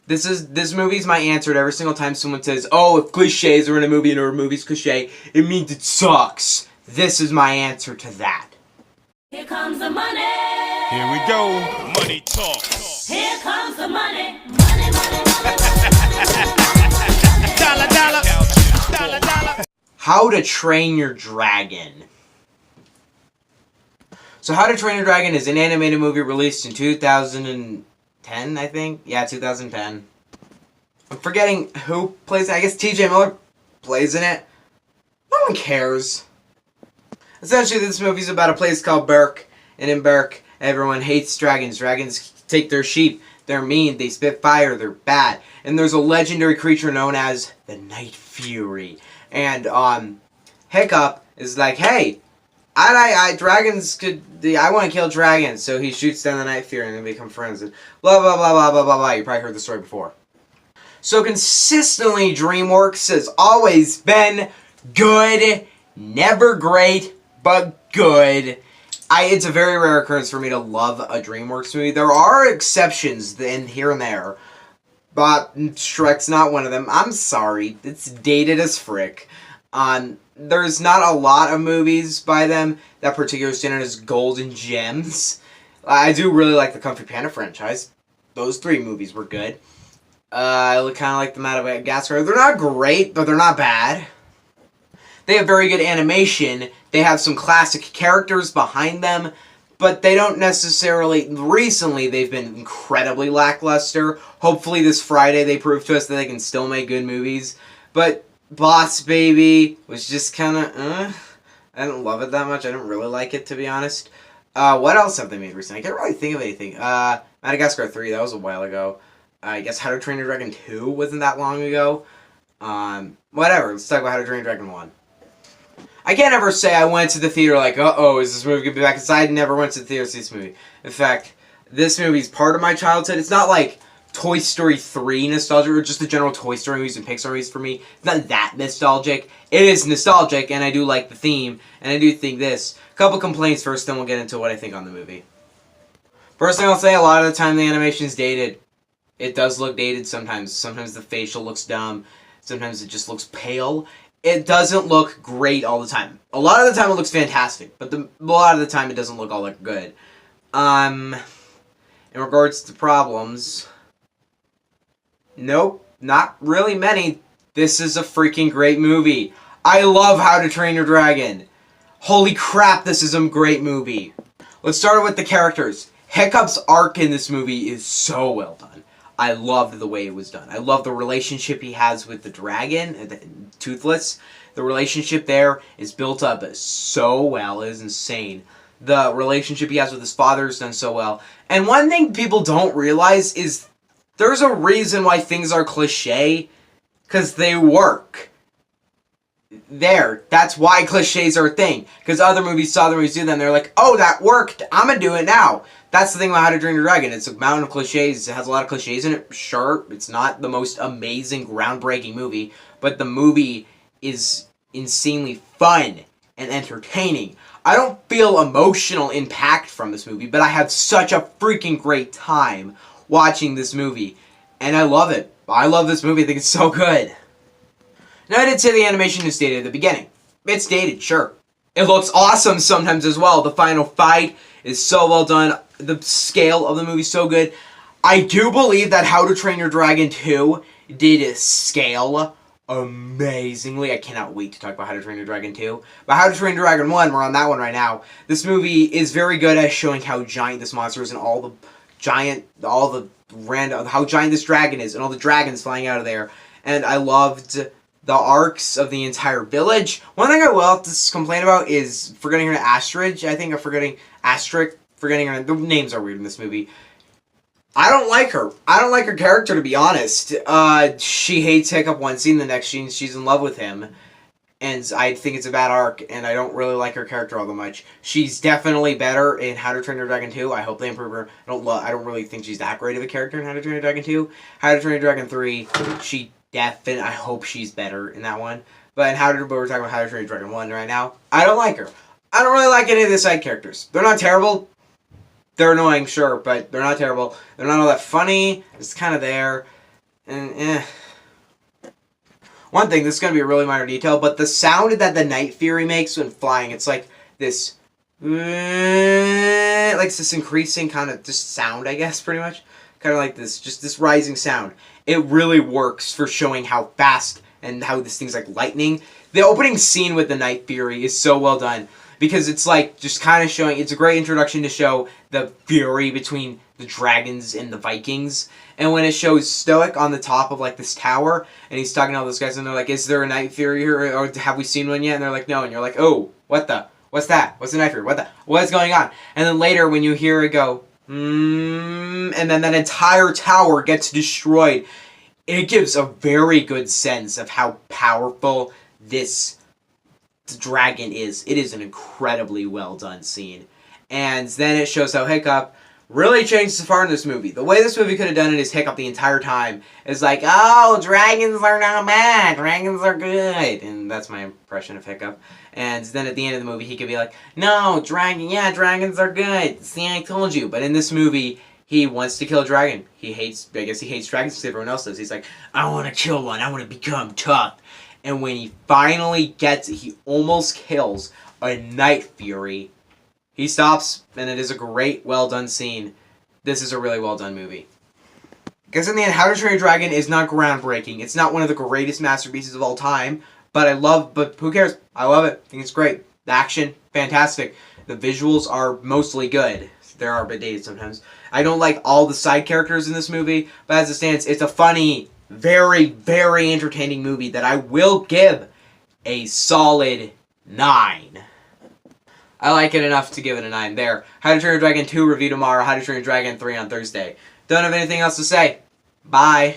This movie's my answer to every single time someone says, "Oh, if cliches are in a movie and a movie's cliche, it means it sucks." This is my answer to that. Here comes the money. Here we go. Money talk. Here comes the money. Money, money, money. Dollar, dollar. Dollar, dollar. How to Train Your Dragon. So How to Train Your Dragon is an animated movie released in 2010, I think? Yeah, 2010. I'm forgetting who plays it. I guess TJ Miller plays in it. No one cares. Essentially, this movie's about a place called Berk. And in Berk, everyone hates dragons. Dragons take their sheep. They're mean. They spit fire. They're bad. And there's a legendary creature known as the Night Fury. And Hiccup is like, hey, dragons could. I want to kill dragons. So he shoots down the Night Fury and they become friends. And blah blah blah blah blah blah blah. You probably heard the story before. So consistently, DreamWorks has always been good, never great, but good. It's a very rare occurrence for me to love a DreamWorks movie. There are exceptions in here and there, but Shrek's not one of them. I'm sorry, it's dated as frick. There's not a lot of movies by them that particularly stand out as golden gems. I do really like the Kung Fu Panda franchise. Those 3 movies were good. I kind of like the Madagascar. They're not great, but they're not bad. They have very good animation. They have some classic characters behind them, but they don't necessarily... Recently, they've been incredibly lackluster. Hopefully this Friday they prove to us that they can still make good movies. But Boss Baby was just kind of... I didn't love it that much. I didn't really like it, to be honest. What else have they made recently? I can't really think of anything. Madagascar 3, that was a while ago. I guess How to Train Your Dragon 2 wasn't that long ago. Whatever. Let's talk about How to Train Your Dragon 1. I can't ever say I went to the theater like, uh-oh, is this movie going to be back? Because I never went to the theater to see this movie. In fact, this movie's part of my childhood. It's not like Toy Story 3 nostalgia, or just the general Toy Story movies and Pixar movies for me. It's not that nostalgic. It is nostalgic, and I do like the theme, and I do think this. A couple complaints first, then we'll get into what I think on the movie. First thing I'll say, a lot of the time the animation is dated. It does look dated sometimes. Sometimes the facial looks dumb. Sometimes it just looks pale. It doesn't look great all the time. A lot of the time it looks fantastic, but a lot of the time it doesn't look all that good. In regards to problems, nope, not really many. This is a freaking great movie. I love How to Train Your Dragon. Holy crap, this is a great movie. Let's start with the characters. Hiccup's arc in this movie is so well done. I loved the way it was done. I love the relationship he has with the dragon, Toothless. The relationship there is built up so well. It is insane. The relationship he has with his father is done so well. And one thing people don't realize is there's a reason why things are cliche. Because they work. That's why cliches are a thing. Because other movies saw the movies do them. They're like, oh, that worked. I'm going to do it now. That's the thing about How to Train Your Dragon. It's a mountain of cliches. It has a lot of cliches in it. Sure, it's not the most amazing, groundbreaking movie. But the movie is insanely fun and entertaining. I don't feel emotional impact from this movie. But I have such a freaking great time watching this movie. And I love it. I love this movie. I think it's so good. Now, I did say the animation is dated at the beginning. It's dated, sure. It looks awesome sometimes as well. The final fight is so well done. The scale of the movie is so good. I do believe that How to Train Your Dragon 2 did scale amazingly. I cannot wait to talk about How to Train Your Dragon 2. But How to Train Your Dragon 1, we're on that one right now. This movie is very good at showing how giant this monster is and how giant this dragon is and all the dragons flying out of there. And I loved the arcs of the entire village. One thing I will have to complain about is forgetting her Astrid. I think I'm forgetting Astrid. Forgetting her. The names are weird in this movie. I don't like her. I don't like her character, to be honest. She hates Hiccup one scene, the next scene she's in love with him. And I think it's a bad arc, and I don't really like her character all that much. She's definitely better in How to Train Your Dragon 2. I hope they improve her. I don't really think she's that great of a character in How to Train Your Dragon 2. How to Train Your Dragon 3, I hope she's better in that one. But we're talking about How to Train Your Dragon 1 right now. I don't like her. I don't really like any of the side characters. They're not terrible. They're annoying, sure, but they're not terrible. They're not all that funny. It's kind of there. And one thing, this is going to be a really minor detail, but the sound that the Night Fury makes when flying, it's like this, like this increasing kind of just sound, I guess, pretty much. Kind of like this, just this rising sound. It really works for showing how fast and how this thing's like lightning. The opening scene with the Night Fury is so well done because it's like just kind of showing, it's a great introduction to show the fury between the dragons and the Vikings. And when it shows Stoic on the top of like this tower and he's talking to all those guys and they're like, is there a Night Fury here or have we seen one yet? And they're like, no. And you're like, oh, what the? What's that? What's the Night Fury? What's going on? And then later when you hear it go, and then that entire tower gets destroyed, it gives a very good sense of how powerful this dragon is. It is an incredibly well done scene. And then it shows how Hiccup really changed so far in this movie. The way this movie could have done it is Hiccup the entire time is like, oh, dragons are not bad, dragons are good. And that's my impression of Hiccup. And then at the end of the movie, he could be like, no, dragons are good. See, I told you. But in this movie, he wants to kill a dragon. I guess he hates dragons because everyone else does. He's like, I want to kill one. I want to become tough. And when he finally gets it, he almost kills a Night Fury. He stops, and it is a great, well-done scene. This is a really well-done movie. Because in the end, How to Train Your Dragon is not groundbreaking. It's not one of the greatest masterpieces of all time. But who cares? I love it. I think it's great. The action, fantastic. The visuals are mostly good. There are a bit dated sometimes. I don't like all the side characters in this movie, but as it stands, it's a funny, very, very entertaining movie that I will give a solid 9. I like it enough to give it a 9 there. How to Train Your Dragon 2 review tomorrow. How to Train Your Dragon 3 on Thursday. Don't have anything else to say. Bye.